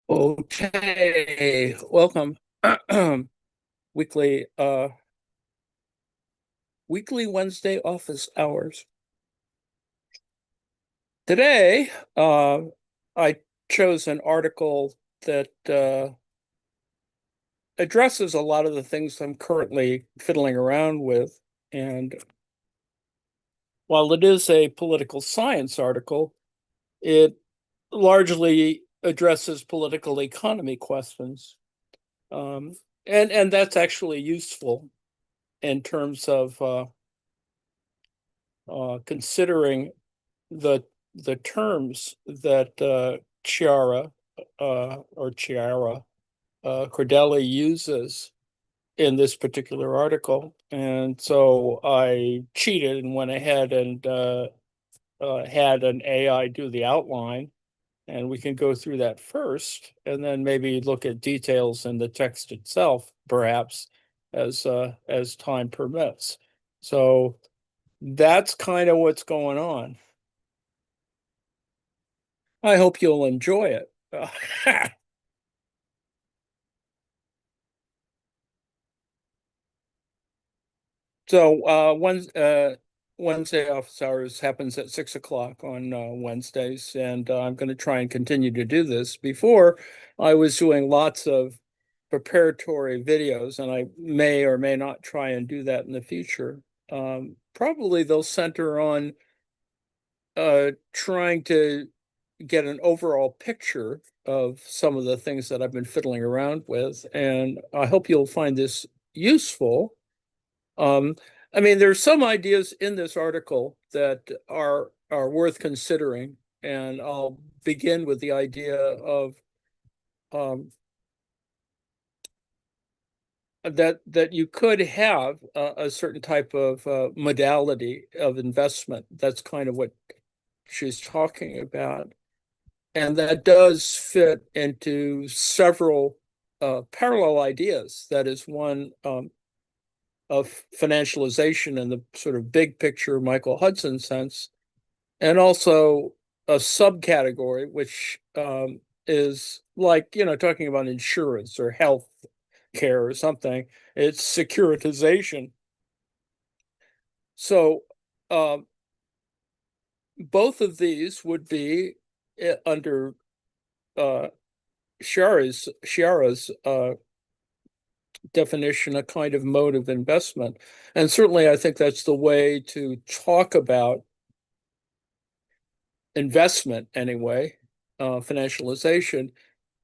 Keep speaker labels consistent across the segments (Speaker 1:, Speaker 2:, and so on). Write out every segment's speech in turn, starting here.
Speaker 1: Okay, welcome. Weekly weekly Wednesday office hours. Today, I chose an article that addresses a lot of the things I'm currently fiddling around with. And while it is a political science article, it largely addresses political economy questions. Um, and that's actually useful in terms of considering the the terms that CHIARA or CHIARA Cordelli uses in this particular article. And so I cheated and went ahead and had an AI do the outline. And we can go through that first, and then maybe look at details in the text itself, perhaps as time permits. So that's kind of what's going on. I hope you'll enjoy it. So Wednesday office hours happens at 6 o'clock on Wednesdays, and I'm going to try and continue to do this. Before, I was doing lots of preparatory videos, and I may or may not try and do that in the future. Probably they'll center on trying to get an overall picture of some of the things that I've been fiddling around with, and I hope you'll find this useful. Um, I mean, there's some ideas in this article that are worth considering, and I'll begin with the idea of um, that you could have a certain type of modality of investment. That's kind of what she's talking about. And that does fit into several parallel ideas. That is one of financialization in the sort of big picture Michael Hudson sense, and also a subcategory, which is like, talking about insurance or health care or something. It's securitization. So uh, both of these would be under uh, CHIARA's definition, a kind of mode of investment. And certainly, I think that's the way to talk about investment anyway, financialization.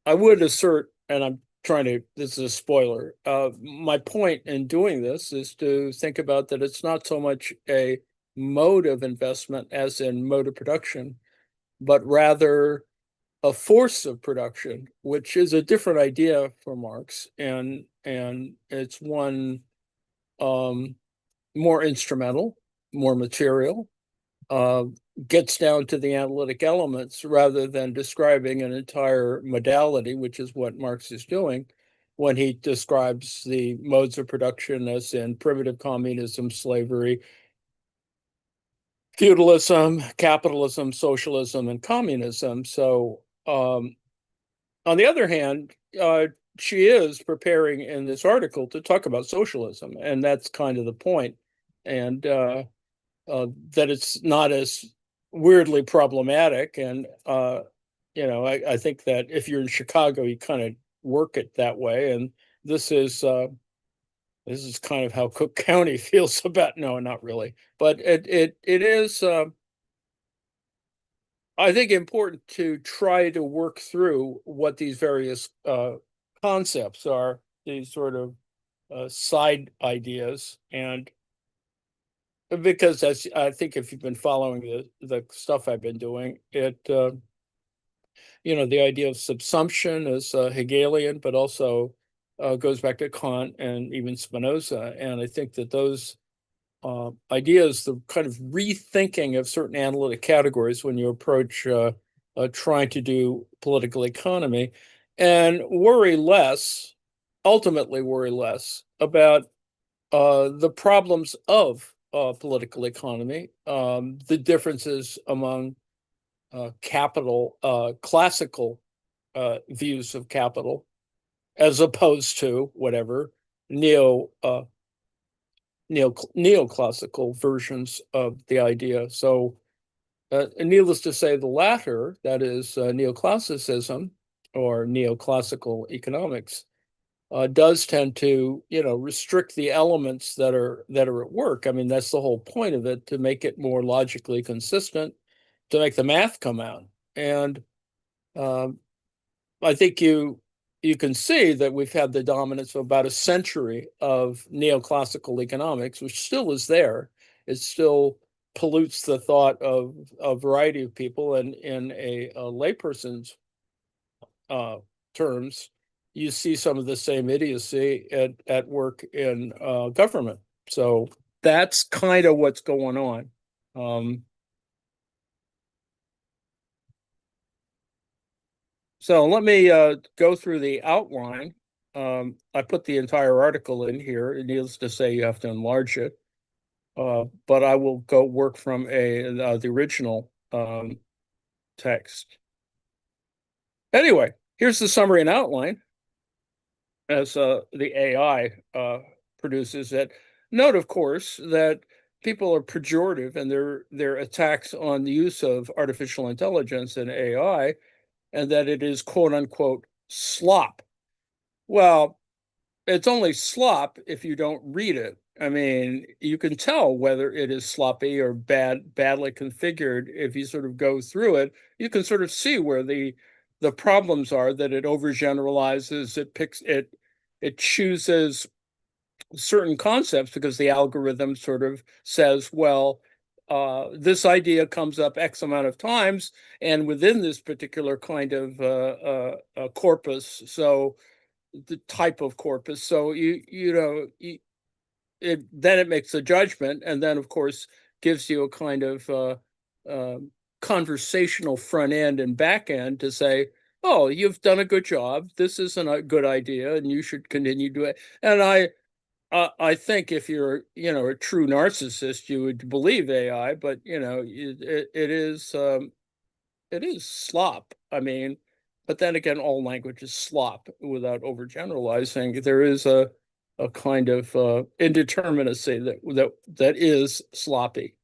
Speaker 1: I would assert, and I'm trying to, this is a spoiler. My point in doing this is to think about that it's not so much a mode of investment as in mode of production, but rather a force of production, which is a different idea for Marx, and it's one um, more instrumental, more material, uh, gets down to the analytic elements rather than describing an entire modality, which is what Marx is doing when he describes the modes of production as in primitive communism, slavery, feudalism, capitalism, socialism, and communism. So on the other hand, she is preparing in this article to talk about socialism, and that's kind of the point, and that it's not as weirdly problematic. And I think that if you're in Chicago, you kind of work it that way, and this is uh, this is kind of how Cook County feels about. No, not really, but it is. I think important to try to work through what these various concepts are, these sort of side ideas, and because as I think if you've been following the stuff I've been doing, the idea of subsumption is Hegelian, but also goes back to Kant and even Spinoza, and I think that those ideas, the kind of rethinking of certain analytic categories when you approach trying to do political economy, and ultimately worry less about the problems of political economy, the differences among classical views of capital, as opposed to whatever neoclassical versions of the idea. So, needless to say, the latter, that is neoclassicism or neoclassical economics, does tend to, restrict the elements that are at work. I mean, that's the whole point of it, to make it more logically consistent, to make the math come out. And um, I think you can see that we've had the dominance of about a century of neoclassical economics, which still is there. It still pollutes the thought of a variety of people, and in a layperson's uh, terms, you see some of the same idiocy at work in government. So that's kind of what's going on. Um, so let me go through the outline. I put the entire article in here. Needless to say, you have to enlarge it. But I will go work from the original text. Anyway, here's the summary and outline as the AI produces it. Note, of course, that people are pejorative in their attacks on the use of artificial intelligence and AI, and that it is quote unquote slop. Well, it's only slop if you don't read it. I mean, you can tell whether it is sloppy or badly configured if you sort of go through it. You can sort of see where the problems are, that it overgeneralizes, it chooses certain concepts because the algorithm sort of says, well, this idea comes up X amount of times, and within this particular kind of corpus, so the type of corpus. So then it makes a judgment, and then of course gives you a kind of uh, conversational front end and back end to say, oh, you've done a good job. This isn't a good idea, and you should continue to it. And I think if you're a true narcissist, you would believe AI, but it is slop. I mean, but then again, all language is slop without overgeneralizing. There is a kind of indeterminacy that is sloppy.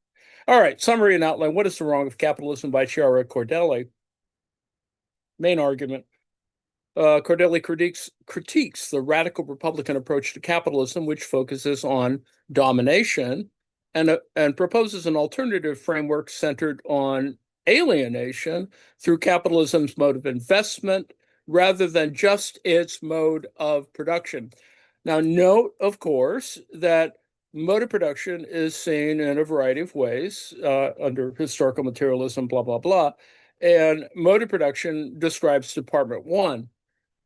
Speaker 1: All right, summary and outline. What is the wrong of capitalism by CHIARA Cordelli? Main argument. Cordelli critiques the radical Republican approach to capitalism, which focuses on domination, and proposes an alternative framework centered on alienation through capitalism's mode of investment rather than just its mode of production. Now, note, of course, that mode of production is seen in a variety of ways under historical materialism, blah, blah, blah. And mode of production describes Department One,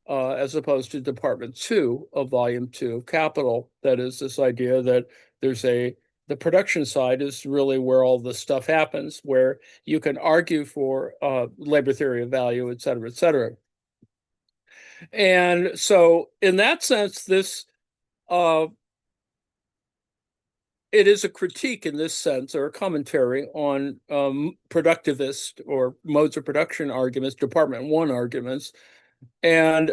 Speaker 1: as opposed to Department Two of Volume Two of Capital. That is this idea that the production side is really where all the stuff happens, where you can argue for labor theory of value, et cetera, et cetera. And so, in that sense, uh, it is a critique in this sense, or a commentary on productivist or modes of production arguments, Department One arguments. And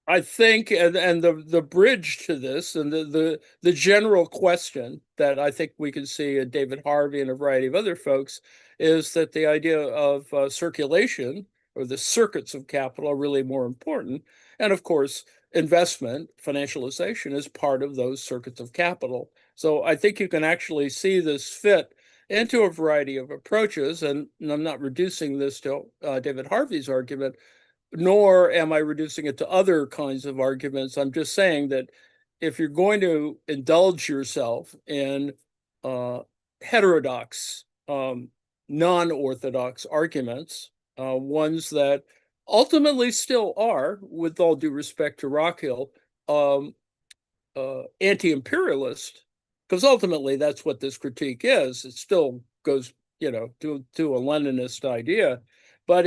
Speaker 1: I think, and the bridge to this, and the general question that I think we can see in David Harvey and a variety of other folks, is that the idea of circulation, or the circuits of capital, are really more important. And of course, investment, financialization, is part of those circuits of capital. So I think you can actually see this fit into a variety of approaches, and I'm not reducing this to David Harvey's argument, nor am I reducing it to other kinds of arguments. I'm just saying that if you're going to indulge yourself in heterodox, non-orthodox arguments, ones that ultimately still are, with all due respect to Rockhill, um, anti-imperialist, because ultimately that's what this critique is. It still goes, to a Leninist idea, but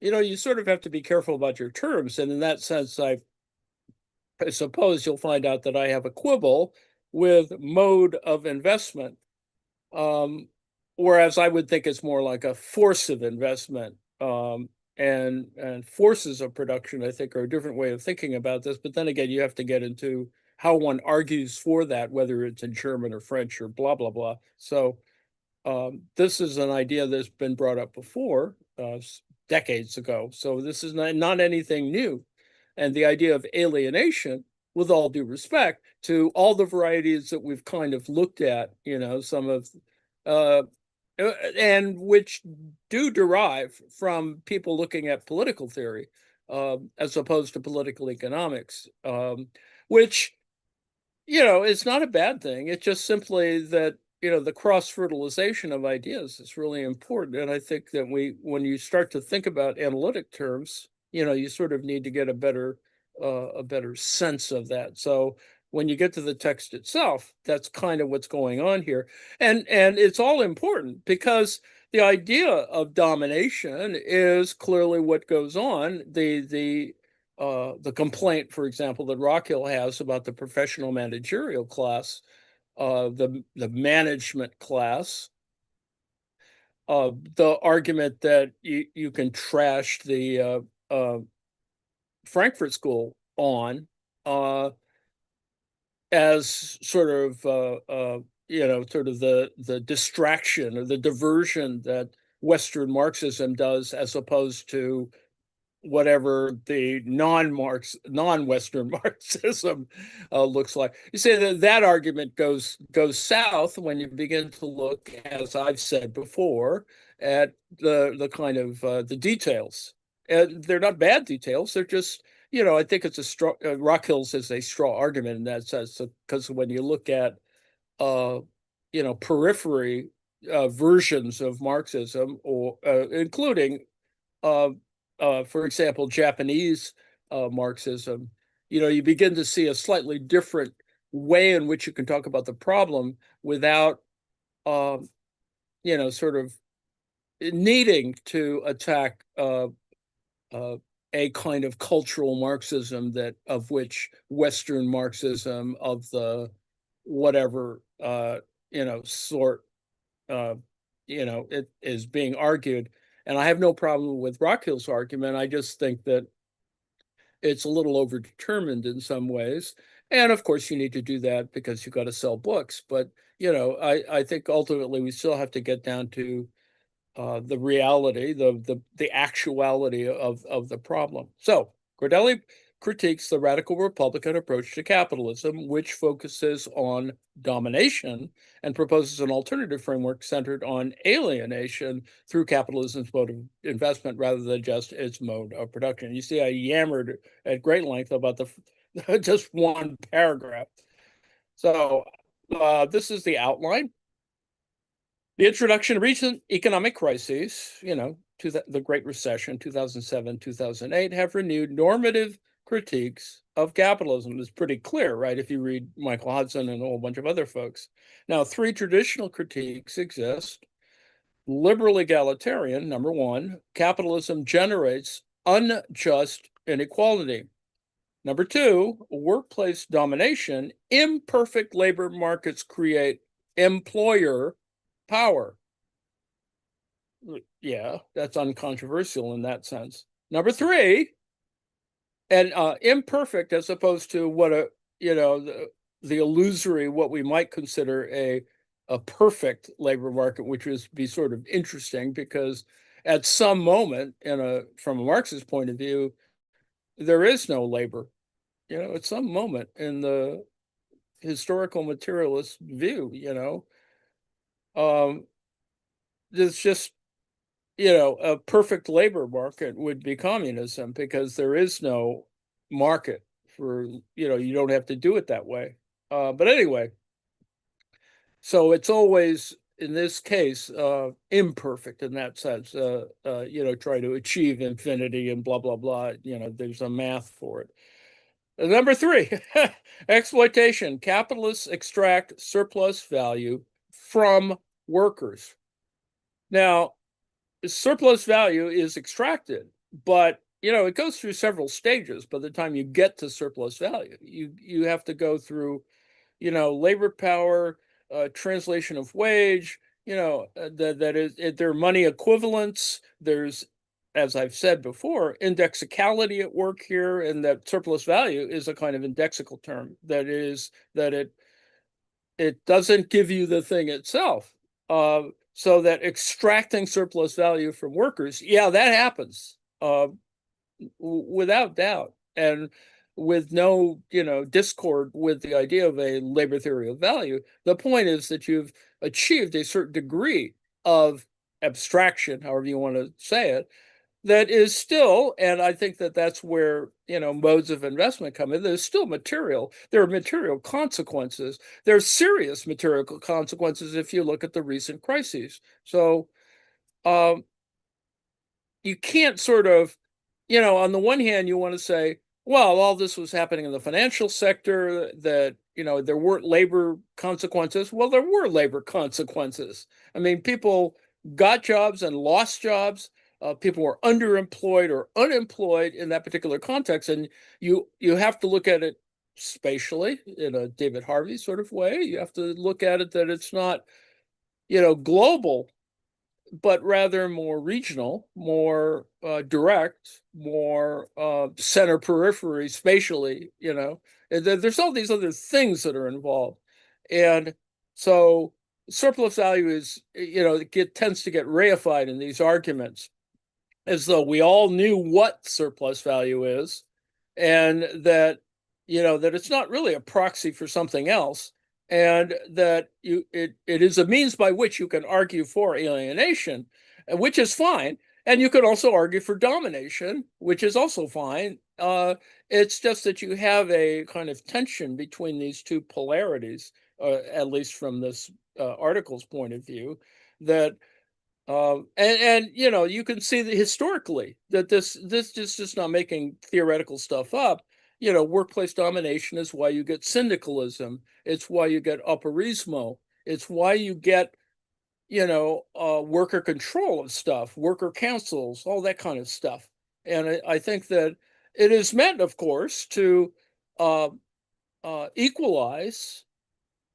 Speaker 1: you sort of have to be careful about your terms. And in that sense, I suppose you'll find out that I have a quibble with mode of investment, um, whereas I would think it's more like a force of investment. and forces of production, I think, are a different way of thinking about this. But then again, you have to get into how one argues for that, whether it's in German or French or blah, blah, blah. So this is an idea that's been brought up before, decades ago. So this is not anything new. And the idea of alienation, with all due respect to all the varieties that we've kind of looked at, some of, uh, and which do derive from people looking at political theory, as opposed to political economics, which it's not a bad thing. It's just simply that, the cross fertilization of ideas is really important. And I think that when you start to think about analytic terms, you sort of need to get a better sense of that. So when you get to the text itself, that's kind of what's going on here. And it's all important because the idea of domination is clearly what goes on. The complaint, for example, that Rockhill has about the professional managerial class, the management class, the argument that you can trash the Frankfurt School on, as sort of sort of the distraction or the diversion that Western Marxism does, as opposed to whatever the non-Western Marxism looks like. You say that argument goes south when you begin to look, as I've said before, at the kind of the details. And they're not bad details. They're just, I think it's a straw. Rockhill's is a straw argument in that sense, because when you look at periphery versions of Marxism, or including for example, Japanese Marxism, you begin to see a slightly different way in which you can talk about the problem without, sort of needing to attack a kind of cultural Marxism of which Western Marxism of the whatever, sort, it is being argued. And I have no problem with Rockhill's argument. I just think that it's a little overdetermined in some ways. And of course, you need to do that because you've got to sell books. But, I think ultimately we still have to get down to the reality, the actuality of the problem. So Cordelli critiques the radical Republican approach to capitalism, which focuses on domination and proposes an alternative framework centered on alienation through capitalism's mode of investment rather than just its mode of production. You see, I yammered at great length about the just one paragraph. So this is the outline. The introduction of recent economic crises, to the Great Recession, 2007, 2008, have renewed normative critiques of capitalism. It's pretty clear, right? If you read Michael Hudson and a whole bunch of other folks. Now, three traditional critiques exist. Liberal egalitarian, number one, capitalism generates unjust inequality. Number two, workplace domination, imperfect labor markets create employer power. Yeah, that's uncontroversial in that sense. Number three, and imperfect as opposed to what the illusory, what we might consider a perfect labor market, which would be sort of interesting because at some moment, from a Marxist point of view, there is no labor. At some moment in the historical materialist view, there's just, a perfect labor market would be communism because there is no market for, you don't have to do it that way. But anyway, so it's always, in this case, imperfect in that sense, try to achieve infinity and blah, blah, blah. There's a math for it. Number three, exploitation. Capitalists extract surplus value from workers. Now, surplus value is extracted, but it goes through several stages. By the time you get to surplus value, you have to go through, labor power, translation of wage, that is, there are money equivalents. There's as I've said before, indexicality at work here, and that surplus value is a kind of indexical term. That is that it doesn't give you the thing itself. So that extracting surplus value from workers, yeah, that happens without doubt, and with no, discord with the idea of a labor theory of value. The point is that you've achieved a certain degree of abstraction, however you want to say it, that is still, and I think that that's where, modes of investment come in. There's still material. There are material consequences. There's serious material consequences if you look at the recent crises. So um, you can't sort of, on the one hand, you want to say, well, all this was happening in the financial sector, that, there weren't labor consequences. Well, there were labor consequences. I mean, people got jobs and lost jobs. People were underemployed or unemployed in that particular context. And you have to look at it spatially in a David Harvey sort of way. You have to look at it that it's not, global, but rather more regional, more direct, more center periphery spatially, And there's all these other things that are involved. And so surplus value is, it tends to get reified in these arguments as though we all knew what surplus value is, and that, that it's not really a proxy for something else, and that it is a means by which you can argue for alienation, which is fine, and you can also argue for domination, which is also fine. It's just that you have a kind of tension between these two polarities, at least from this article's point of view, that and you can see that historically that this is just not making theoretical stuff up. Workplace domination is why you get syndicalism. It's why you get operaismo. It's why you get worker control of stuff, worker councils, all that kind of stuff. And I think that it is meant, of course, to uh, equalize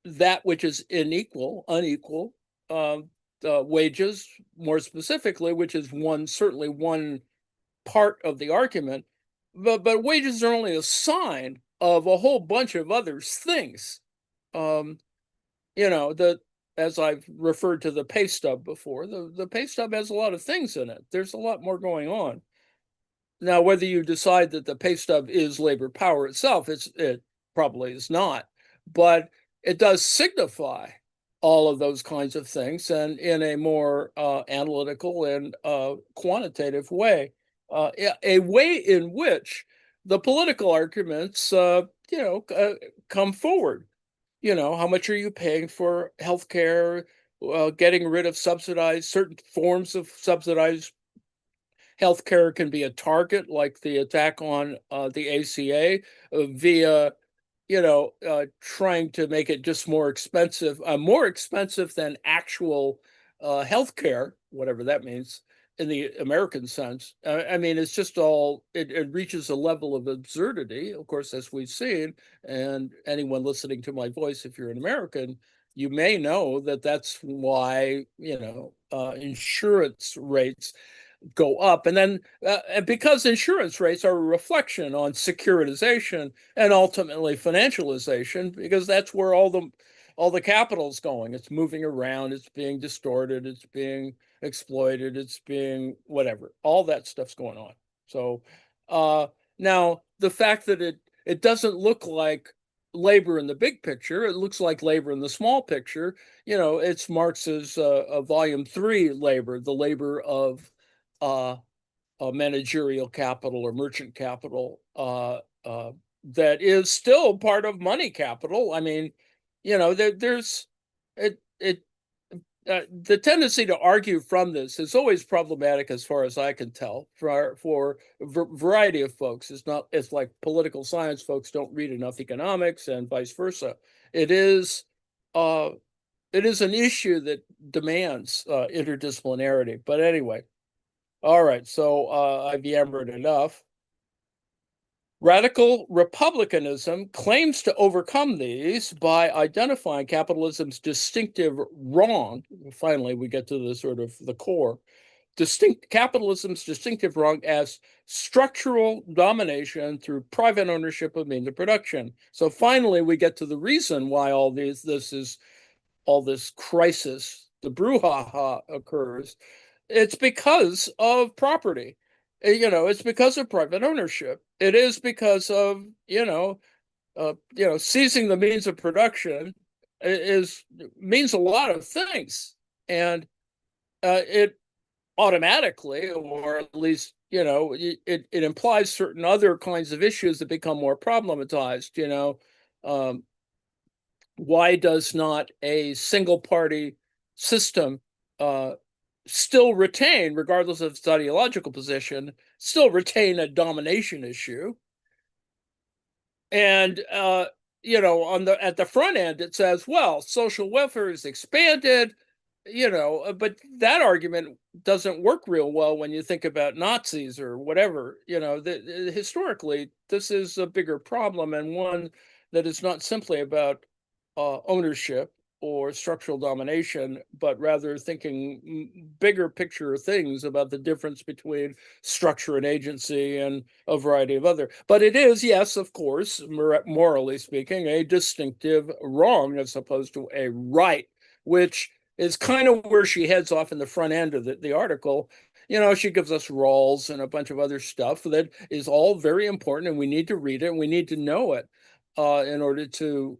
Speaker 1: that which is unequal, wages, more specifically, which is certainly one part of the argument. But wages are only a sign of a whole bunch of other things. Um, that, as I've referred to the pay stub before, the pay stub has a lot of things in it. There's a lot more going on. Now, whether you decide that the pay stub is labor power itself, it probably is not, but it does signify all of those kinds of things, and in a more analytical and quantitative way, a way in which the political arguments, come forward. How much are you paying for healthcare? Getting rid of certain forms of subsidized healthcare can be a target, like the attack on the ACA, via trying to make it just more expensive than actual healthcare, whatever that means in the American sense. I mean, it's just it reaches a level of absurdity, of course, as we've seen. And anyone listening to my voice, if you're an American, you may know that that's why, insurance rates go up. And then because insurance rates are a reflection on securitization and ultimately financialization, because that's where all the capital's going. It's moving around, it's being distorted, it's being exploited, it's being whatever. All that stuff's going on. So now the fact that it doesn't look like labor in the big picture, it looks like labor in the small picture. It's Marx's volume 3 labor, the labor of uh, managerial capital or merchant capital, that is still part of money capital. I mean, there's it the tendency to argue from this is always problematic, as far as I can tell, for a variety of folks. It's like political science folks don't read enough economics, and vice versa. It is uh, it is an issue that demands interdisciplinarity. But anyway, all right, so I've yammered enough. Radical republicanism claims to overcome these by identifying capitalism's distinctive wrong. Finally, we get to the sort of the core. capitalism's distinctive wrong as structural domination through private ownership of means of production. So finally, we get to the reason why all this crisis, the brouhaha occurs. It's because of property. It's because of private ownership. It is because of seizing the means of production means a lot of things, and it automatically, or at least it implies certain other kinds of issues that become more problematized. Why does not a single party system still retain, regardless of its ideological position, still retain a domination issue? And at the front end, it says, well, social welfare is expanded, but that argument doesn't work real well when you think about Nazis or whatever. Historically, this is a bigger problem, and one that is not simply about ownership or structural domination, but rather thinking bigger picture things about the difference between structure and agency and a variety of other. But it is, yes, of course, morally speaking, a distinctive wrong as opposed to a right, which is kind of where she heads off in the front end of the article. She gives us Rawls and a bunch of other stuff that is all very important, and we need to read it and we need to know it in order to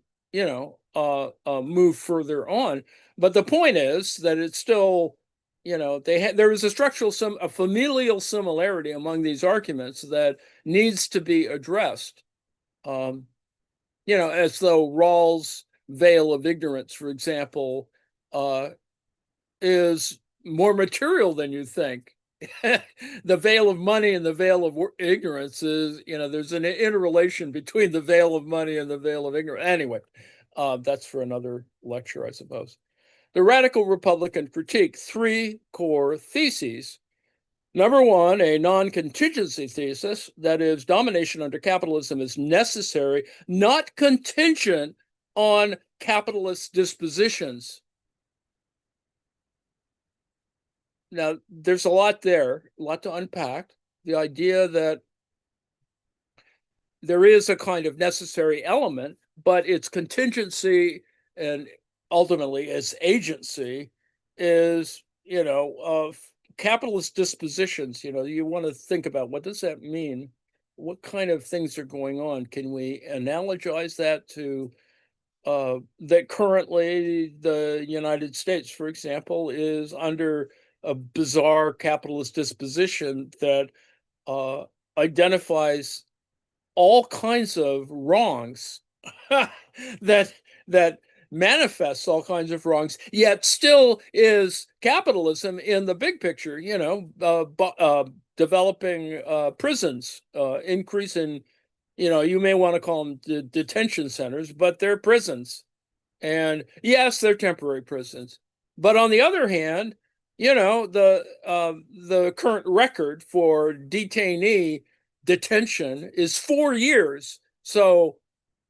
Speaker 1: move further on. But the point is that it's still, there is a familial similarity among these arguments that needs to be addressed. As though Rawls' veil of ignorance, for example, is more material than you think. The veil of money and the veil of ignorance is, there's an interrelation between the veil of money and the veil of ignorance. Anyway, that's for another lecture, I suppose. The Radical Republican Critique, 3 core theses. Number 1, a non-contingency thesis, that is, domination under capitalism is necessary, not contingent on capitalist dispositions. Now, there's a lot there, a lot to unpack. The idea that there is a kind of necessary element, but its contingency and ultimately its agency is, of capitalist dispositions. You want to think about, what does that mean? What kind of things are going on? Can we analogize that to that currently the United States, for example, is under a bizarre capitalist disposition that identifies all kinds of wrongs that manifests all kinds of wrongs, yet still is capitalism in the big picture. Developing prisons, increase in, you may want to call them detention centers, but they're prisons. And yes, they're temporary prisons. But on the other hand, the current record for detainee detention is 4 years. So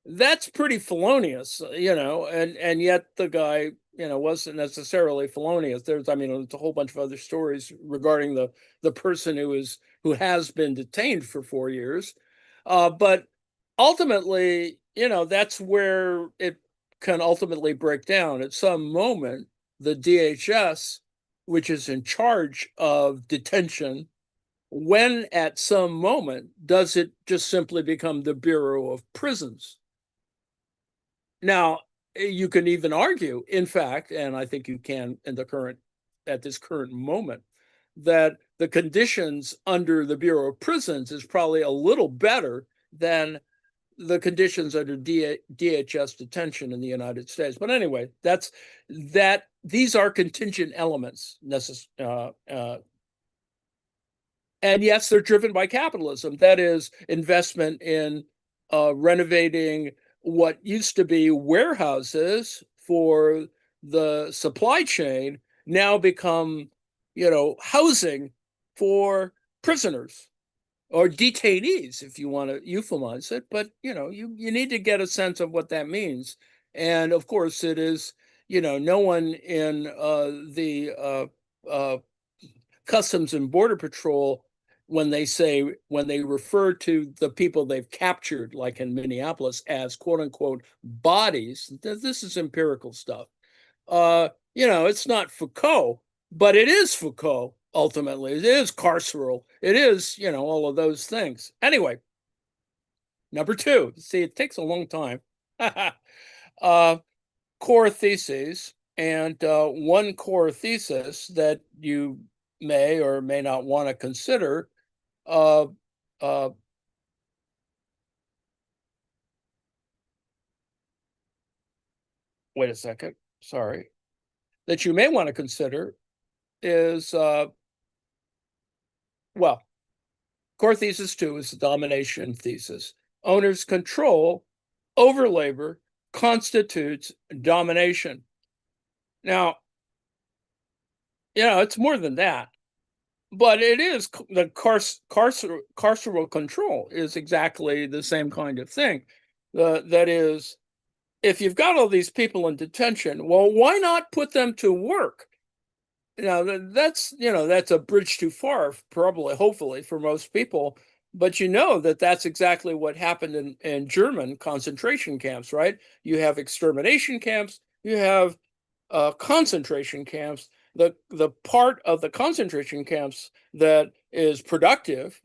Speaker 1: that's pretty felonious, and yet the guy, wasn't necessarily felonious. There's a whole bunch of other stories regarding the person who has been detained for 4 years. But ultimately, that's where it can ultimately break down. At some moment, the DHS, which is in charge of detention, when at some moment does it just simply become the Bureau of Prisons? Now, you can even argue, in fact, and I think you can at this current moment, that the conditions under the Bureau of Prisons is probably a little better than the conditions under DHS detention in the United States. But anyway, these are contingent elements, and yes, they're driven by capitalism. That is, investment in renovating what used to be warehouses for the supply chain now become, housing for prisoners or detainees, if you want to euphemize it. But, you need to get a sense of what that means. And of course, it is, no one in the Customs and Border Patrol, when they refer to the people they've captured, like in Minneapolis, as quote unquote bodies, this is empirical stuff. It's not Foucault, but it is Foucault ultimately. It is carceral. It is, all of those things. Anyway, number two. See, it takes a long time. Core theses, and one core thesis that you may or may not want to consider. Uh, uh, Wait a second. Sorry. That you may want to consider is, well, core thesis two is the domination thesis. Owners' control over labor constitutes domination. Now, it's more than that, but it is the carceral control is exactly the same kind of thing. That is, if you've got all these people in detention, well, why not put them to work? That's a bridge too far, probably, hopefully, for most people. But that's exactly what happened in German concentration camps, right? You have extermination camps, you have concentration camps. The part of the concentration camps that is productive,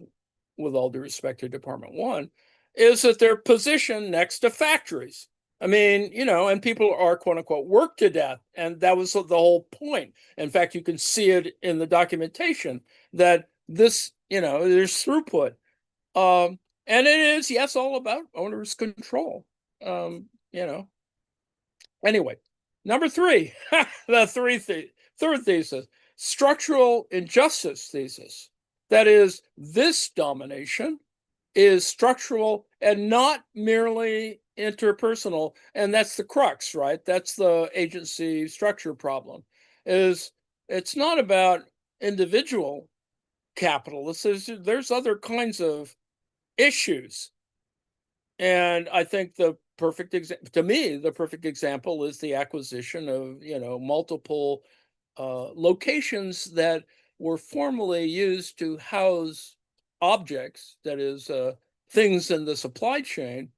Speaker 1: with all due respect to Department One, is that they're positioned next to factories. I mean, and people are quote unquote worked to death. And that was the whole point. In fact, you can see it in the documentation that this, there's throughput. And it is, yes, all about owners' control. Anyway, number three, the third thesis, structural injustice thesis. That is, this domination is structural and not merely interpersonal. And that's the crux, right? That's the agency structure problem. It's not about individual capitalists. There's other kinds of issues. And I think the perfect example is the acquisition of, multiple locations that were formerly used to house objects, that is, things in the supply chain,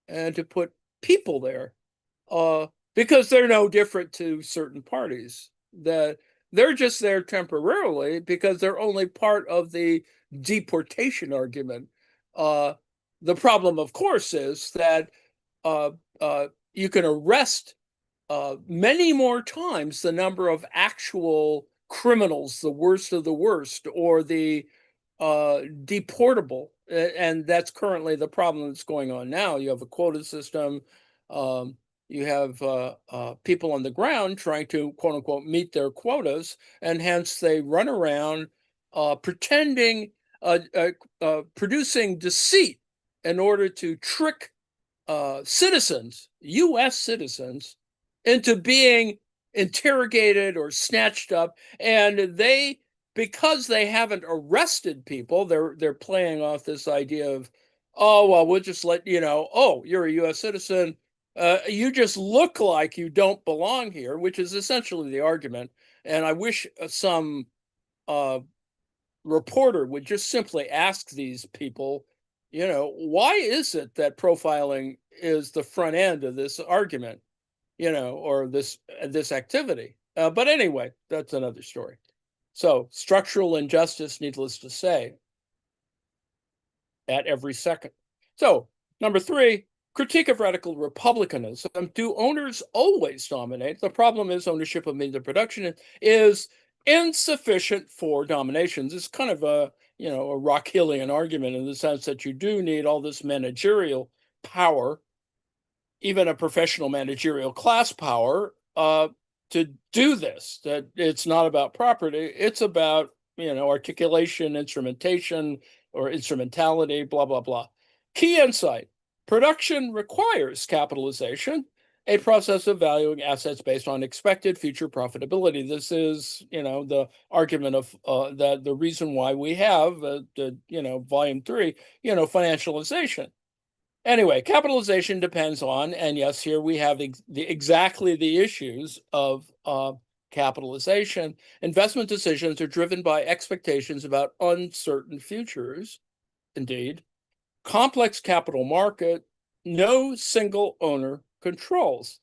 Speaker 1: and to put people there, because they're no different to certain parties. That they're just there temporarily because they're only part of the deportation argument. The problem, of course, is that you can arrest many more times the number of actual criminals, the worst of the worst, or the deportable. And that's currently the problem that's going on now. You have a quota system. You have people on the ground trying to, quote unquote, meet their quotas, and hence they run around pretending, producing deceit in order to trick citizens, U.S. citizens, into being interrogated or snatched up. And because they haven't arrested people, they're playing off this idea of, oh, well, we'll just let oh, you're a U.S. citizen. You just look like you don't belong here, which is essentially the argument. And I wish some reporter would just simply ask these people, why is it that profiling is the front end of this argument, or this activity? But anyway, that's another story. So structural injustice, needless to say, at every second. So number three, critique of radical republicanism. Do owners always dominate? The problem is ownership of means of production is insufficient for dominations. It's kind of a Rockhillian argument in the sense that you do need all this managerial power, even a professional managerial class power, to do this. That it's not about property, it's about articulation, instrumentation, or instrumentality, blah blah blah. Key insight: production requires capitalization, a process of valuing assets based on expected future profitability. This is, the argument of that the reason why we have the volume 3, financialization. Anyway, capitalization depends on, and yes, here we have exactly the issues of capitalization, investment decisions are driven by expectations about uncertain futures. Indeed, complex capital market, no single owner controls.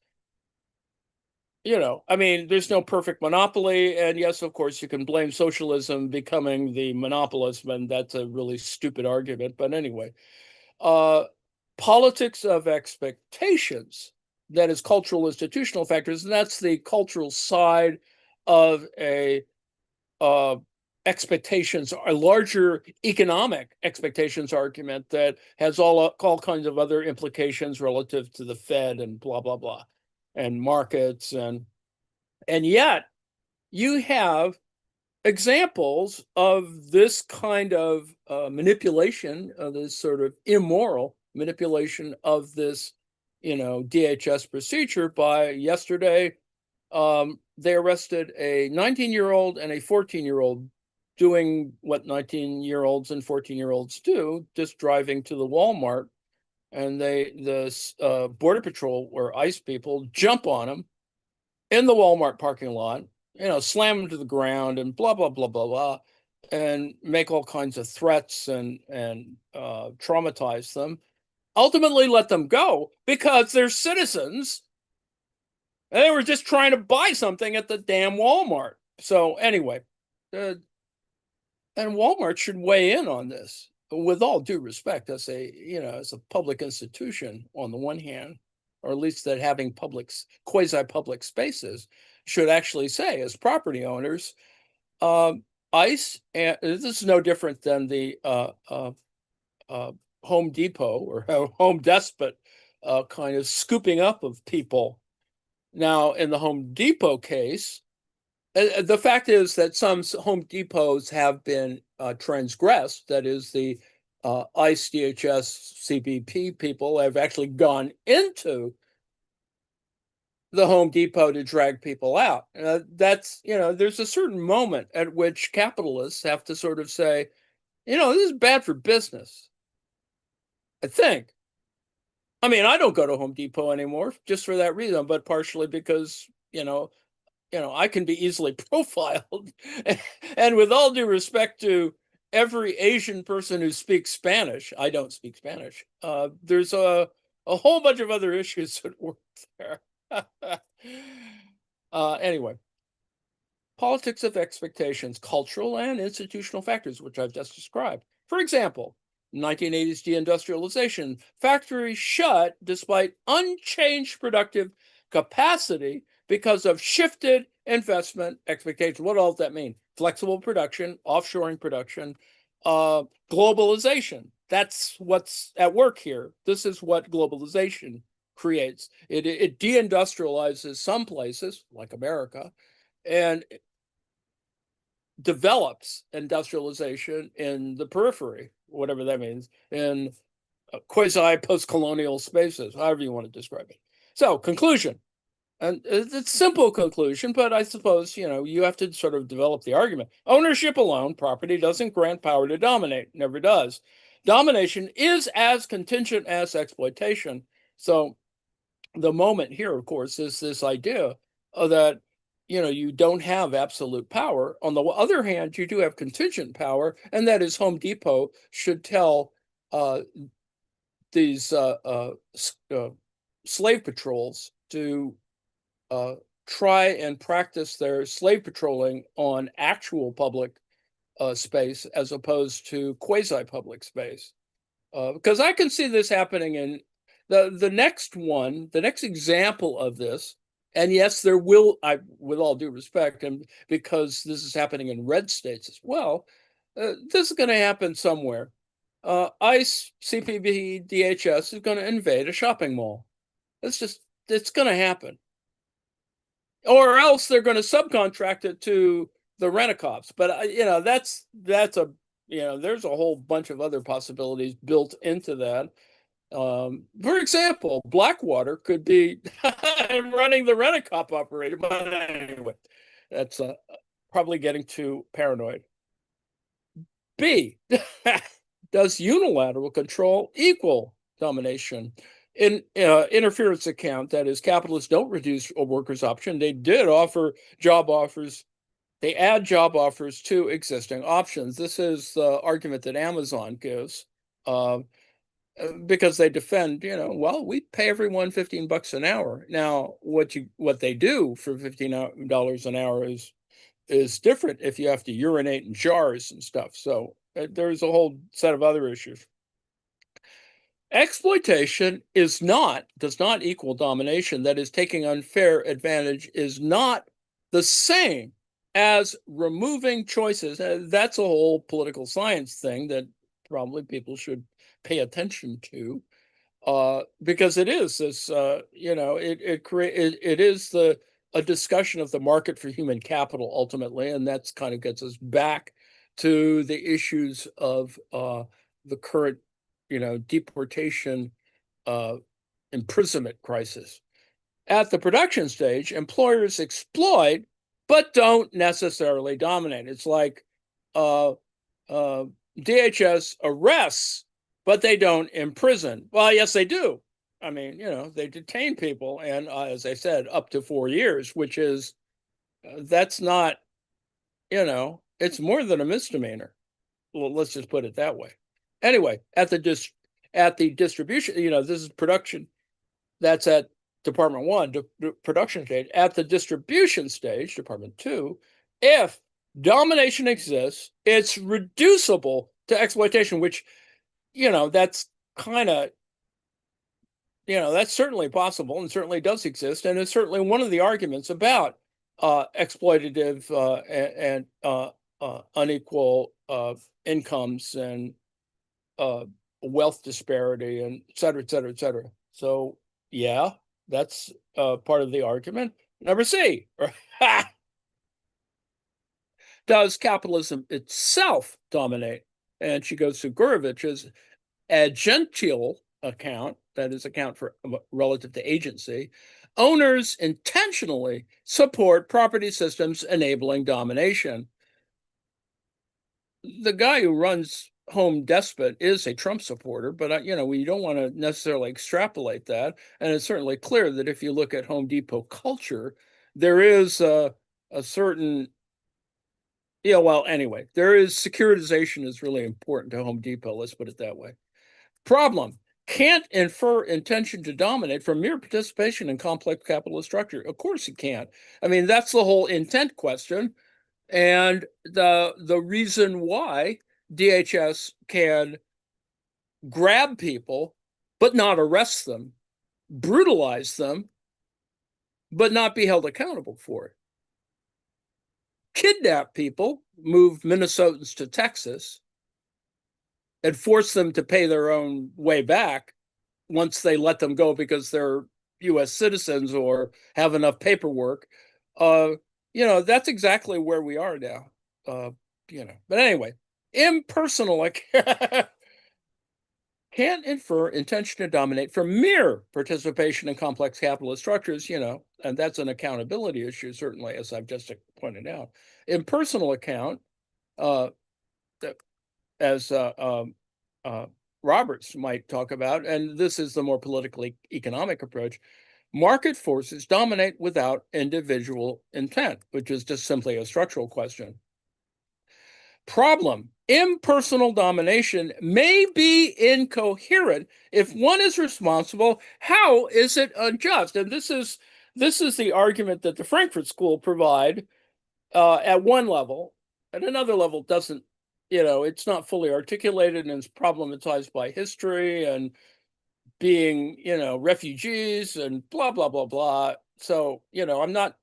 Speaker 1: I mean, there's no perfect monopoly. And yes, of course, you can blame socialism becoming the monopolist, and that's a really stupid argument. But anyway, uh, politics of expectations, that is cultural institutional factors, and that's the cultural side of a expectations, a larger economic expectations argument that has all kinds of other implications relative to the Fed and blah, blah, blah, and markets. And yet you have examples of this kind of manipulation, of this sort of immoral manipulation of this, DHS procedure. By yesterday, they arrested a 19-year-old and a 14-year-old doing what 19-year-olds and 14-year-olds do, just driving to the Walmart. And the Border Patrol or ICE people jump on them in the Walmart parking lot, slam them to the ground and blah, blah, blah, blah, blah, and make all kinds of threats and traumatize them. Ultimately let them go because they're citizens and they were just trying to buy something at the damn Walmart. So anyway, and Walmart should weigh in on this with all due respect as as a public institution on the one hand, or at least that having quasi-public spaces should actually say, as property owners, ICE, and this is no different than the Home Depot or Home Depot kind of scooping up of people. Now, in the Home Depot case, the fact is that some Home Depots have been transgressed. That is, the ICE, DHS, CBP people have actually gone into the Home Depot to drag people out. There's a certain moment at which capitalists have to sort of say, this is bad for business. I think. I mean, I don't go to Home Depot anymore just for that reason, but partially because, I can be easily profiled. And with all due respect to every Asian person who speaks Spanish, I don't speak Spanish. There's a whole bunch of other issues at work there. Anyway, politics of expectations, cultural and institutional factors, which I've just described. For example, 1980s deindustrialization, factories shut despite unchanged productive capacity because of shifted investment expectations. What does that mean? Flexible production, offshoring production, globalization. That's what's at work here. This is what globalization creates. It deindustrializes some places, like America, and develops industrialization in the periphery, whatever that means, in quasi-post-colonial spaces, however you want to describe it. So, conclusion. And it's a simple conclusion, but I suppose, you have to sort of develop the argument. Ownership alone, property, doesn't grant power to dominate, never does. Domination is as contingent as exploitation. So the moment here, of course, is this idea that, you don't have absolute power. On the other hand, you do have contingent power, and that is Home Depot should tell these slave patrols to try and practice their slave patrolling on actual public space as opposed to quasi-public space. Because I can see this happening in the next example of this, and yes, there will, with all due respect, and because this is happening in red states as well, this is going to happen somewhere. ICE, CPB, DHS is going to invade a shopping mall. It's going to happen. Or else they're going to subcontract it to the rent-a-cops. But that's a there's a whole bunch of other possibilities built into that. For example, Blackwater could be running the rent-a-cop operator. But anyway, that's probably getting too paranoid. B, does unilateral control equal domination? in interference account, that is, capitalists don't reduce a worker's option. They did offer job offers. They add job offers to existing options. This is the argument that Amazon gives, uh, because they defend, well, we pay everyone $15 an hour. Now, what they do for $15 an hour is different if you have to urinate in jars and stuff. So there's a whole set of other issues. Exploitation does not equal domination. That is, taking unfair advantage is not the same as removing choices. That's a whole political science thing that probably people should pay attention to, because it is this, it is a discussion of the market for human capital ultimately, and that's kind of gets us back to the issues of the current, deportation, uh, imprisonment crisis. At the production stage, employers exploit, but don't necessarily dominate. It's like uh, uh, DHS arrests, but they don't imprison. Well, yes, they do. I mean, they detain people, and as I said, up to 4 years, which is that's not, it's more than a misdemeanor. Well, let's just put it that way. Anyway, at the distribution, this is production. That's at Department 1, production stage. At the distribution stage, Department 2, if domination exists, it's reducible to exploitation, which, that's kind of, that's certainly possible and certainly does exist. And it's certainly one of the arguments about exploitative and unequal incomes and wealth disparity, and et cetera, et cetera, et cetera. So, yeah, that's part of the argument. Number C, does capitalism itself dominate? And she goes to Gurovich's agential account, that is, account for relative to agency. Owners intentionally support property systems enabling domination. The guy who runs Home Depot is a Trump supporter, but we don't want to necessarily extrapolate that. And it's certainly clear that if you look at Home Depot culture, there is a certain, well, anyway, there is securitization is really important to Home Depot. Let's put it that way. Problem: can't infer intention to dominate from mere participation in complex capitalist structure. Of course you can't. I mean, that's the whole intent question. And the reason why DHS can grab people but not arrest them, brutalize them, but not be held accountable for it, kidnap people, move Minnesotans to Texas, and force them to pay their own way back once they let them go because they're U.S. citizens or have enough paperwork. That's exactly where we are now. But anyway, impersonal can't infer intention to dominate from mere participation in complex capitalist structures, and that's an accountability issue, certainly, as I've just pointed out. Impersonal account, as Roberts might talk about, and this is the more politically economic approach, market forces dominate without individual intent, which is just simply a structural question. Problem: impersonal domination may be incoherent. If one is responsible, how is it unjust? And this is the argument that the Frankfurt School provide at one level. At another level, doesn't, it's not fully articulated, and it's problematized by history and being, refugees and blah, blah, blah, blah. So, I'm not,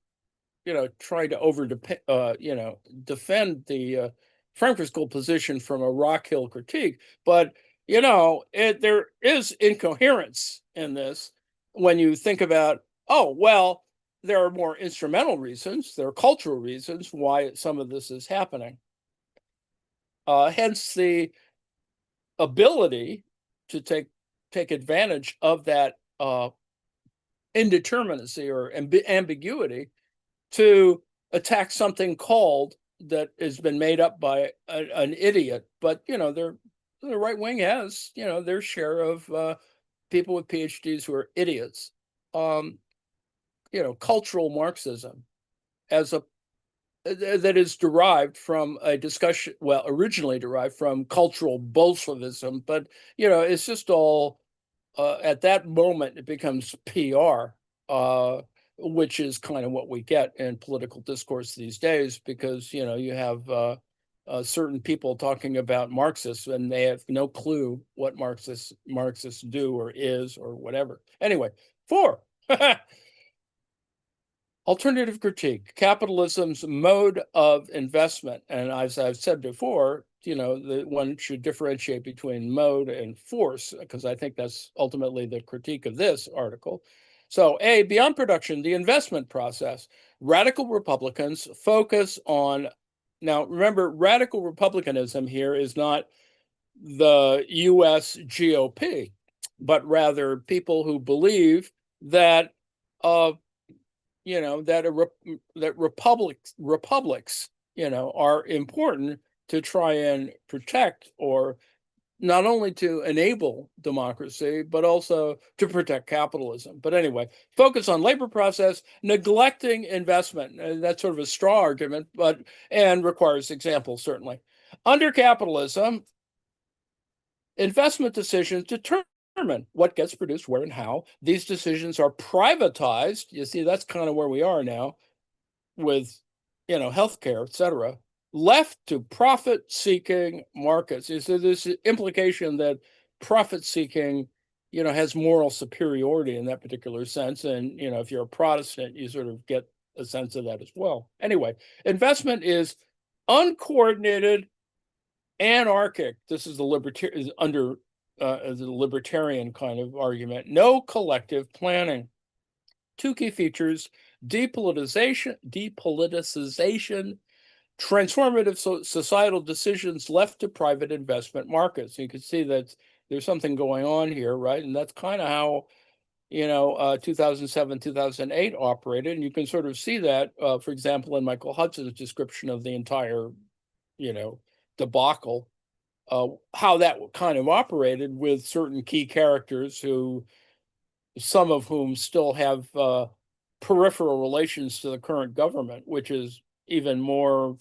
Speaker 1: trying to defend the Frankfurt School position from a Rock Hill critique, but, there is incoherence in this when you think about, oh, well, there are more instrumental reasons, there are cultural reasons why some of this is happening. Hence the ability to take advantage of that indeterminacy or ambiguity to attack something called that has been made up by an idiot. But the right wing has their share of people with PhDs who are idiots. Cultural Marxism as a that is derived from a discussion, well, originally derived from cultural Bolshevism, but it's just all at that moment it becomes PR, which is kind of what we get in political discourse these days, because you have certain people talking about Marxists and they have no clue what Marxists do or is or whatever. Anyway, 4. Alternative critique, capitalism's mode of investment. And as I've said before, one should differentiate between mode and force, because I think that's ultimately the critique of this article. So, A, beyond production, the investment process. Radical Republicans focus on, now remember, radical republicanism here is not the US GOP, but rather people who believe that that republics are important to try and protect, or not only to enable democracy, but also to protect capitalism. But anyway, focus on labor process, neglecting investment. That's sort of a straw argument, and requires examples, certainly. Under capitalism, investment decisions determine what gets produced, where, and how. These decisions are privatized. You see, that's kind of where we are now with, healthcare, et cetera, left to profit-seeking markets. So there's this implication that profit-seeking, has moral superiority in that particular sense. And, if you're a Protestant, you sort of get a sense of that as well. Anyway, investment is uncoordinated, anarchic. This is the libertarian kind of argument. No collective planning. 2 key features: depoliticization, transformative societal decisions left to private investment markets. You can see that there's something going on here, right? And that's kind of how 2007, 2008 operated. And you can sort of see that, for example, in Michael Hudson's description of the entire, debacle. How that kind of operated with certain key characters some of whom still have peripheral relations to the current government, which is even more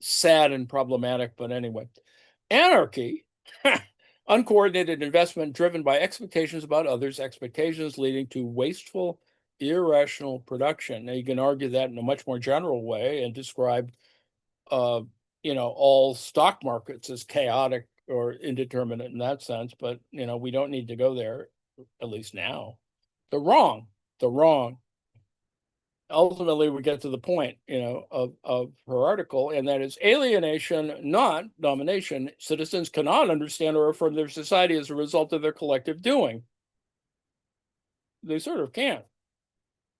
Speaker 1: sad and problematic. But anyway, anarchy, uncoordinated investment driven by expectations about others, expectations leading to wasteful, irrational production. Now, you can argue that in a much more general way and describe all stock markets as chaotic or indeterminate in that sense, but we don't need to go there, at least now. They're wrong. Ultimately, we get to the point, of her article, and that is alienation, not domination. Citizens cannot understand or affirm their society as a result of their collective doing. They sort of can't.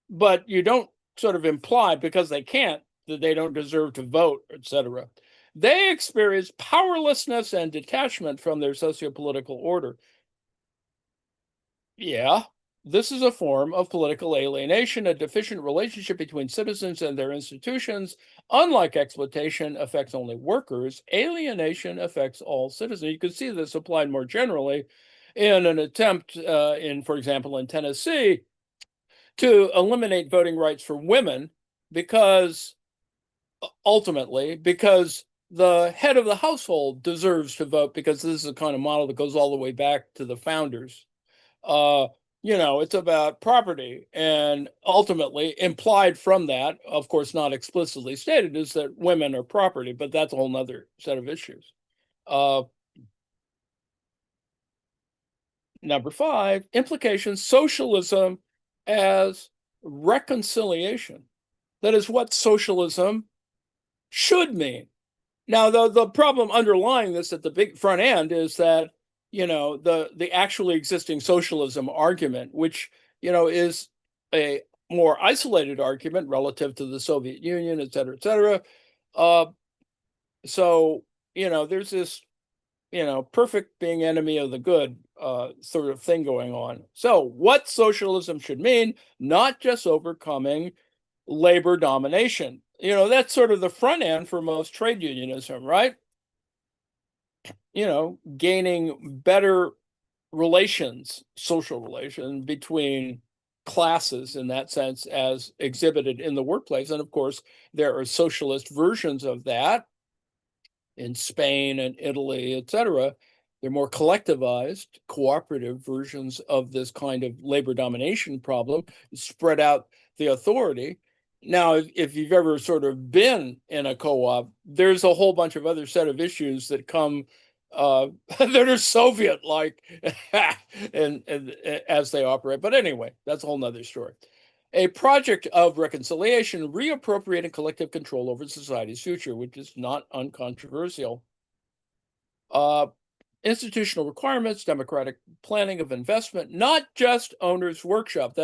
Speaker 1: But you don't sort of imply, because they can't, that they don't deserve to vote, etc. They experience powerlessness and detachment from their socio-political order. Yeah, this is a form of political alienation. A deficient relationship between citizens and their institutions. Unlike exploitation affects only workers, alienation affects all citizens. You can see this applied more generally in an attempt for example, in Tennessee, to eliminate voting rights for women, because the head of the household deserves to vote, because this is a kind of model that goes all the way back to the founders. It's about property, and ultimately implied from that, of course not explicitly stated, is that women are property, but that's a whole nother set of issues. Number 5, implications: socialism as reconciliation. That is what socialism should mean. Now, the problem underlying this at the big front end is that, the actually existing socialism argument, which, is a more isolated argument relative to the Soviet Union, et cetera, et cetera. So, there's this, perfect being enemy of the good sort of thing going on. So what socialism should mean: not just overcoming labor domination. That's sort of the front end for most trade unionism, right? Gaining better relations, social relations between classes in that sense as exhibited in the workplace. And of course, there are socialist versions of that in Spain and Italy, etc. They're more collectivized, cooperative versions of this kind of labor domination problem, spread out the authority. Now, if you've ever sort of been in a co-op, there's a whole bunch of other set of issues that come that are Soviet-like and as they operate. But anyway, that's a whole nother story. A project of reconciliation, reappropriating collective control over society's future, which is not uncontroversial. Institutional requirements, democratic planning of investment, not just owners' workshop,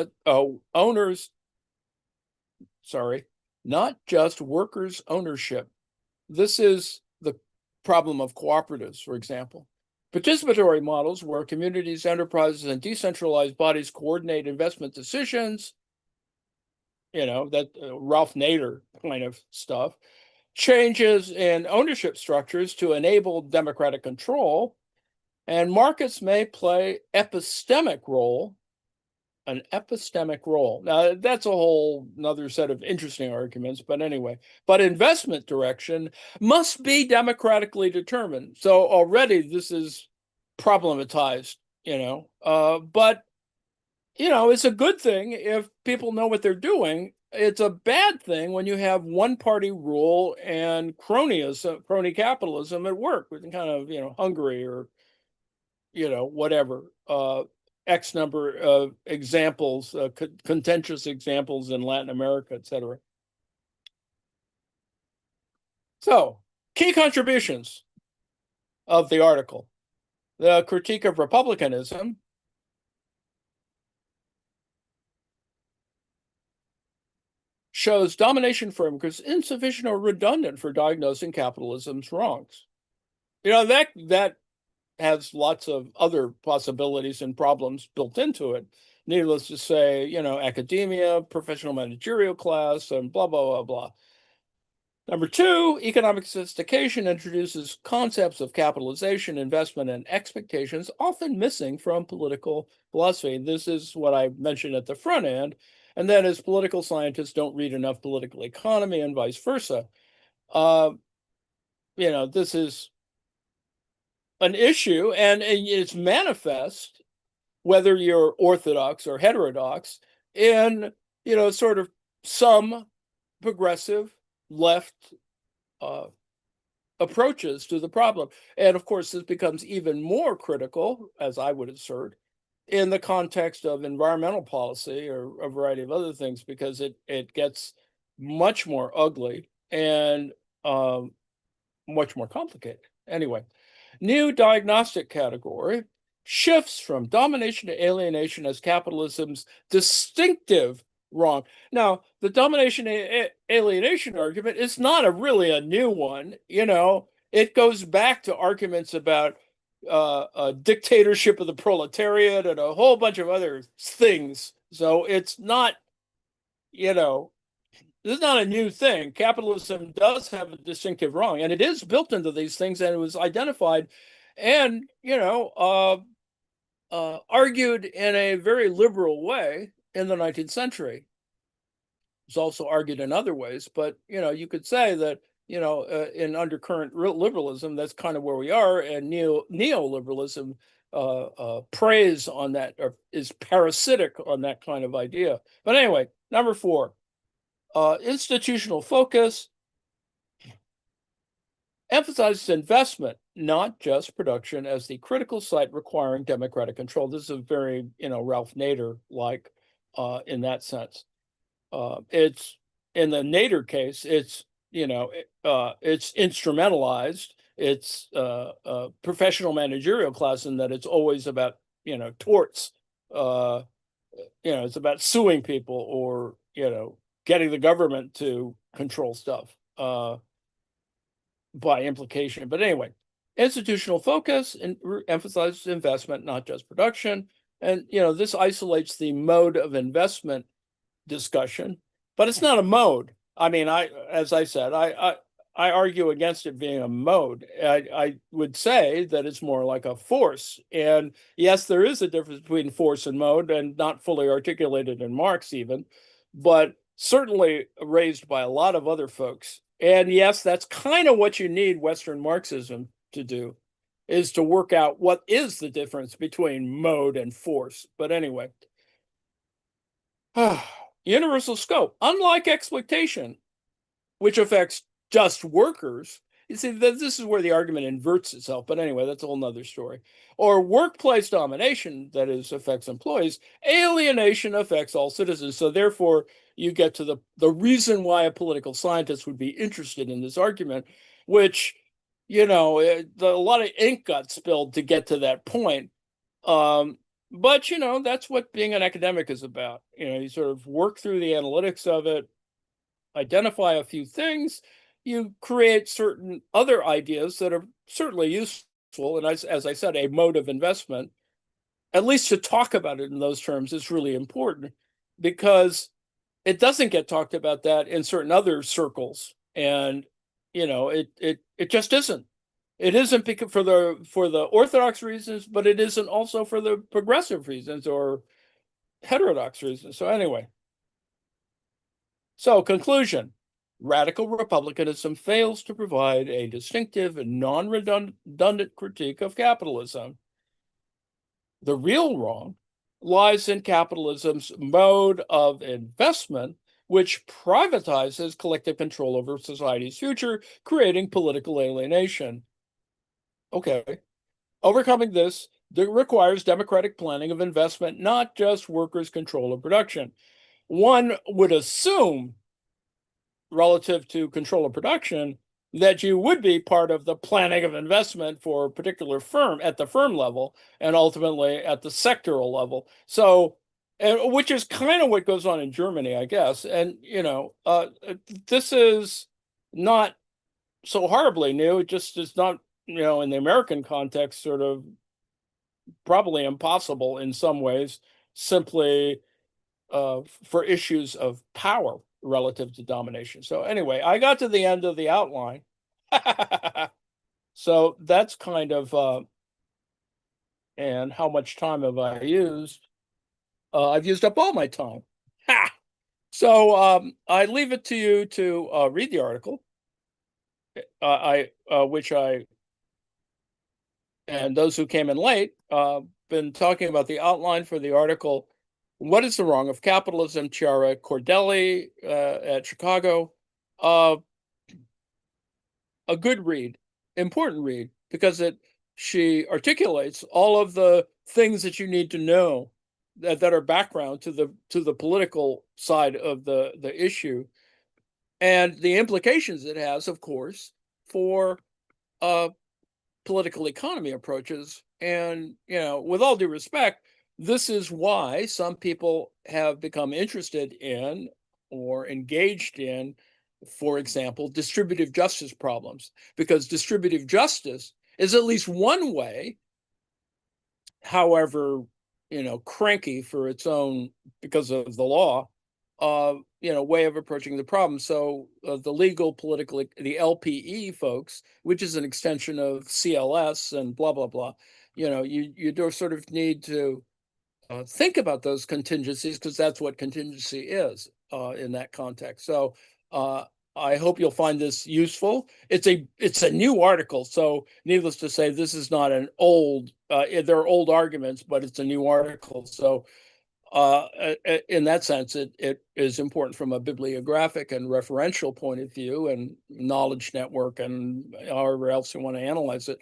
Speaker 1: not just workers' ownership. This is the problem of cooperatives, for example. Participatory models where communities, enterprises, and decentralized bodies coordinate investment decisions, that Ralph Nader kind of stuff. Changes in ownership structures to enable democratic control, and markets may play an epistemic role. Now, that's a whole another set of interesting arguments, but anyway. But investment direction must be democratically determined. So already this is problematized, but it's a good thing if people know what they're doing. It's a bad thing when you have one party rule and crony capitalism at work with kind of, Hungary or, whatever, X number of examples, contentious examples in Latin America, etc. So, key contributions of the article. The critique of republicanism, shows domination frameworks insufficient or redundant for diagnosing capitalism's wrongs. That has lots of other possibilities and problems built into it. Needless to say, academia, professional managerial class, and blah, blah, blah, blah. Number two, economic sophistication introduces concepts of capitalization, investment, and expectations, often missing from political philosophy. This is what I mentioned at the front end, and that is political scientists don't read enough political economy and vice versa. This is an issue, and it's manifest, whether you're orthodox or heterodox, in, sort of some progressive left approaches to the problem. And of course, this becomes even more critical, as I would assert, in the context of environmental policy or a variety of other things, because it gets much more ugly and much more complicated. Anyway, new diagnostic category shifts from domination to alienation as capitalism's distinctive wrong. Now, the domination alienation argument is not really a new one. It goes back to arguments about a dictatorship of the proletariat and a whole bunch of other things. So it's not, this is not a new thing. Capitalism does have a distinctive wrong, and it is built into these things, and it was identified and, argued in a very liberal way in the 19th century. It's also argued in other ways, but, you could say that, in undercurrent liberalism, that's kind of where we are, and neoliberalism preys on that, or is parasitic on that kind of idea. But anyway, number four, institutional focus emphasizes investment, not just production, as the critical site requiring democratic control. This is a very, Ralph Nader-like in that sense. It's in the Nader case, it's it's instrumentalized. It's a professional managerial class in that it's always about torts. It's about suing people or getting the government to control stuff by implication. But anyway, institutional focus emphasizes investment, not just production. And this isolates the mode of investment discussion, but it's not a mode. I mean, as I said, I argue against it being a mode. I would say that it's more like a force. And yes, there is a difference between force and mode, and not fully articulated in Marx even, but certainly raised by a lot of other folks. And yes, that's kind of what you need Western Marxism to do, is to work out what is the difference between mode and force. But anyway, universal scope, unlike exploitation, which affects just workers. You see, this is where the argument inverts itself. But anyway, that's a whole nother story. Or workplace domination, that is, affects employees. Alienation affects all citizens. So therefore, you get to the reason why a political scientist would be interested in this argument, which, a lot of ink got spilled to get to that point. But, that's what being an academic is about. You sort of work through the analytics of it, identify a few things, you create certain other ideas that are certainly useful. And as I said, a mode of investment, at least to talk about it in those terms, is really important, because it doesn't get talked about that in certain other circles. And, it just isn't. It isn't because for the orthodox reasons, but it isn't also for the progressive reasons or heterodox reasons. So anyway. So, conclusion: radical republicanism fails to provide a distinctive and non-redundant critique of capitalism. The real wrong lies in capitalism's mode of investment, which privatizes collective control over society's future, creating political alienation. Okay. Overcoming this requires democratic planning of investment, not just workers' control of production. One would assume, relative to control of production, that you would be part of the planning of investment for a particular firm at the firm level and ultimately at the sectoral level. So, which is kind of what goes on in Germany, I guess. And, this is not so horribly new. It just is not, in the American context, sort of probably impossible in some ways, simply for issues of power relative to domination. So anyway, I got to the end of the outline. So that's kind of, and how much time have I used? I've used up all my time. Ha! So I leave it to you to read the article, and those who came in late, been talking about the outline for the article, What is the Wrong of Capitalism? CHIARA CORDELLI at Chicago. A good read, important read, because she articulates all of the things that you need to know that are background to the political side of the issue, and the implications it has, of course, for political economy approaches. And, with all due respect, this is why some people have become interested in or engaged in, for example, distributive justice problems, because distributive justice is at least one way, however, cranky for its own, because of the law, way of approaching the problem. So the legal, political, the LPE folks, which is an extension of CLS and blah, blah, blah, you do sort of need to think about those contingencies, because that's what contingency is in that context. So I hope you'll find this useful. It's a new article, so needless to say, this is not an old. There are old arguments, but it's a new article. So in that sense, it is important from a bibliographic and referential point of view, and knowledge network, and however else you want to analyze it.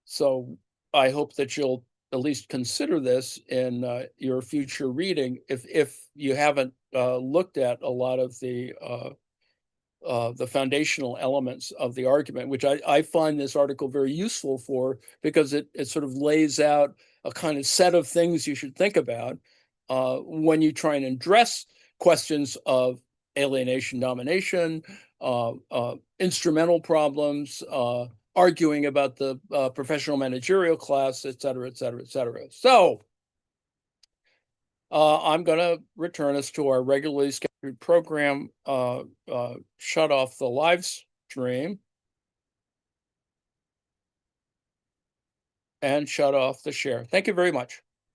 Speaker 1: So I hope that you'll at least consider this in your future reading, if you haven't looked at a lot of the foundational elements of the argument, which I find this article very useful for, because it sort of lays out a kind of set of things you should think about when you try and address questions of alienation, domination, instrumental problems, arguing about the professional managerial class, et cetera, et cetera, et cetera. So I'm going to return us to our regularly scheduled your program shut off the live stream and shut off the share. Thank you very much.